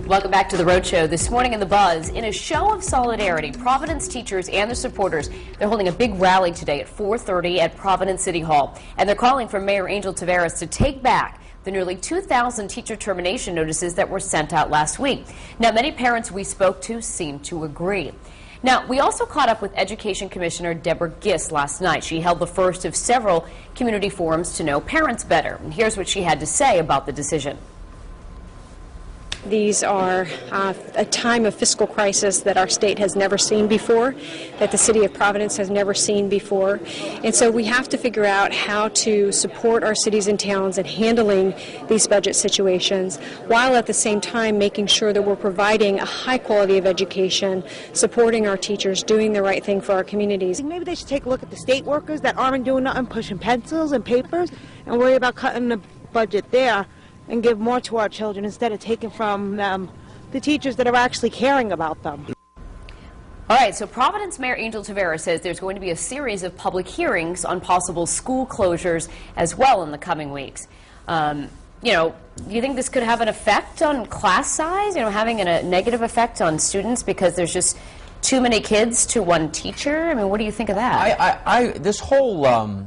Welcome back to the Roadshow. This morning in the Buzz, in a show of solidarity, Providence teachers and their supporters, they're holding a big rally today at 4:30 at Providence City Hall. And they're calling for Mayor Angel Taveras to take back the nearly 2,000 teacher termination notices that were sent out last week. Now, many parents we spoke to seem to agree. Now, we also caught up with Education Commissioner Deborah Gist last night. She held the first of several community forums to know parents better. And here's what she had to say about the decision. These are a time of fiscal crisis that our state has never seen before, that the city of Providence has never seen before. And so we have to figure out how to support our cities and towns in handling these budget situations, while at the same time making sure that we're providing a high quality of education, supporting our teachers, doing the right thing for our communities. Maybe they should take a look at the state workers that aren't doing nothing, pushing pencils and papers, and worry about cutting the budget there and give more to our children instead of taking from them the teachers that are actually caring about them. All right, so Providence Mayor Angel Taveras says there's going to be a series of public hearings on possible school closures as well in the coming weeks. Do you think this could have an effect on class size, having a negative effect on students because there's just too many kids to one teacher? I mean, what do you think of that? This whole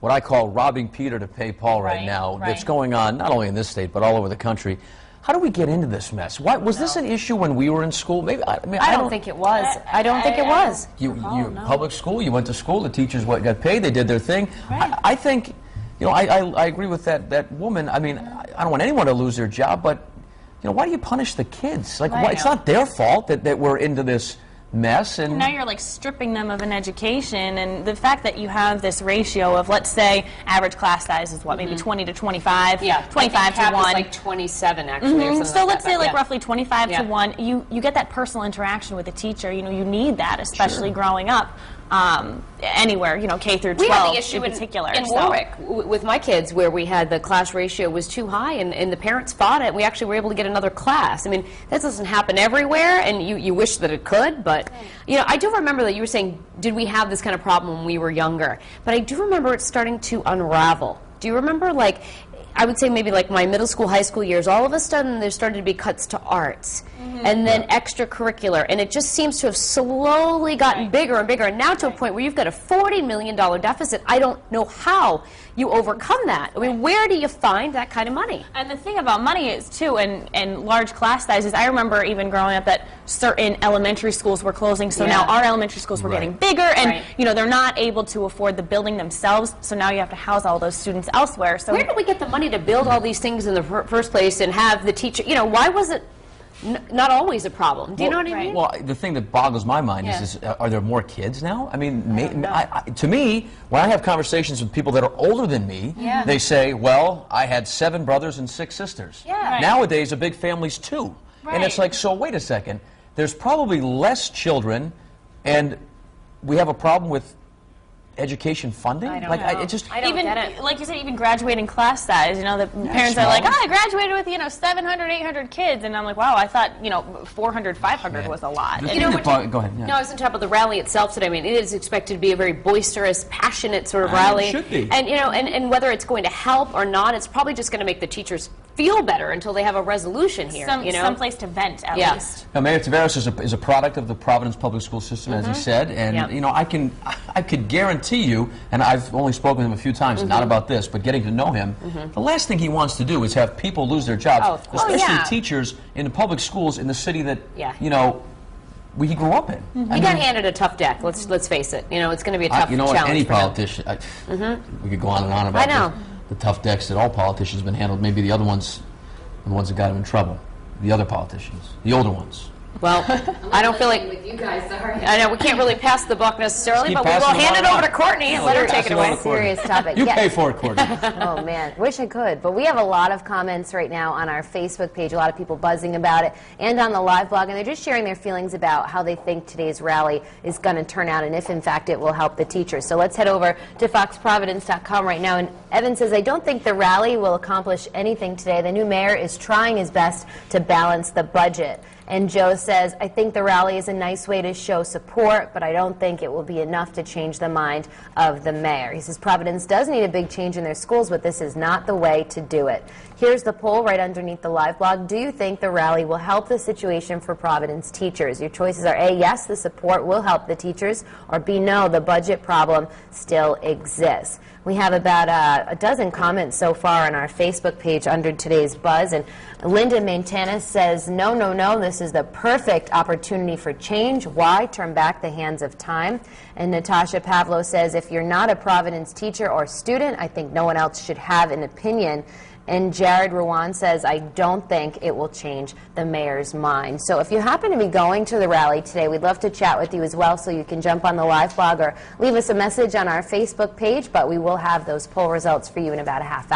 what I call robbing Peter to pay Paul right now, that's going on not only in this state but all over the country. How do we get into this mess? Why was this an issue when we were in school? Maybe I don't think it was. I don't think it was. You public school, you went to school, the teachers got paid, they did their thing. Right. I think, I agree with that woman. I mean, I don't want anyone to lose their job, but why do you punish the kids? Like, why, it's not their fault that we're into this mess. And now you're like stripping them of an education, and the fact that you have this ratio of, let's say, average class size is what, maybe 20 to 25? Yeah, 25 to 1. Like 27 actually. Or so let's say roughly 25 to 1. You get that personal interaction with the teacher. You need that, especially growing up. Anywhere, K through 12 we had the issue in particular. In Warwick, with my kids, where we had the class ratio was too high, and the parents fought it. We actually were able to get another class. I mean, that doesn't happen everywhere, and you wish that it could, but, I do remember that you were saying, did we have this kind of problem when we were younger? But I do remember it starting to unravel. Do you remember, I would say maybe like my middle school, high school years, all of a sudden there started to be cuts to arts and then extracurricular, and it just seems to have slowly gotten bigger and bigger, and now to a point where you've got a $40 million deficit. I don't know how you overcome that. I mean, where do you find that kind of money? And the thing about money is, too, and large class sizes, I remember even growing up that certain elementary schools were closing, so now our elementary schools were getting bigger, and they're not able to afford the building themselves, so now you have to house all those students elsewhere. So where did we get the money to build all these things in the first place and have the teacher, why was it not always a problem? Do you know what I mean? Well, the thing that boggles my mind is are there more kids now? I mean, to me, when I have conversations with people that are older than me, they say, well, I had 7 brothers and 6 sisters. Nowadays, a big family's 2. And it's like, so wait a second, there's probably less children, and we have a problem with education funding? I don't get it. Like you said, even graduating class size, the parents are like, I graduated with, 700, 800 kids, and I'm like, wow, I thought, 400, 500 was a lot. Go ahead. No, I was on top of the rally itself today. I mean, it is expected to be a very boisterous, passionate sort of rally. It should be. And, and whether it's going to help or not, it's probably just going to make the teachers feel better until they have a resolution here. Some place to vent, at least. Now, Mayor Taveras is a product of the Providence public school system, as he said, and I could guarantee you, and I've only spoken with him a few times, not about this, but getting to know him, the last thing he wants to do is have people lose their jobs, especially teachers in the public schools in the city that he grew up in. He got handed a tough deck. Let's face it. It's going to be a tough challenge. Any politician. We could go on and on about the tough decks that all politicians have been handled. Maybe the other ones are the ones that got him in trouble. The other politicians, the older ones. Well, I don't feel like with you guys, sorry. I know we can't really pass the buck necessarily, but we'll hand it over to Courtney and let her take it away. Serious topic. You pay for it, Courtney. Oh man, wish I could. But we have a lot of comments right now on our Facebook page. A lot of people buzzing about it, and on the live blog, and they're just sharing their feelings about how they think today's rally is going to turn out, and if in fact it will help the teachers. So let's head over to foxprovidence.com right now. And Evan says, I don't think the rally will accomplish anything today. The new mayor is trying his best to balance the budget. And Joe says, I think the rally is a nice way to show support, but I don't think it will be enough to change the mind of the mayor. He says Providence does need a big change in their schools, but this is not the way to do it. Here's the poll right underneath the live blog. Do you think the rally will help the situation for Providence teachers? Your choices are A, yes, the support will help the teachers, or B, no, the budget problem still exists. We have about a dozen comments so far on our Facebook page under today's Buzz, and Linda Maintanis says, no, no, no, this is the perfect opportunity for change. Why turn back the hands of time? And Natasha Pavlo says, if you're not a Providence teacher or student, I think no one else should have an opinion. And Jared Ruan says, I don't think it will change the mayor's mind. So if you happen to be going to the rally today, we'd love to chat with you as well, so you can jump on the live blog or leave us a message on our Facebook page, but we will have those poll results for you in about a half hour.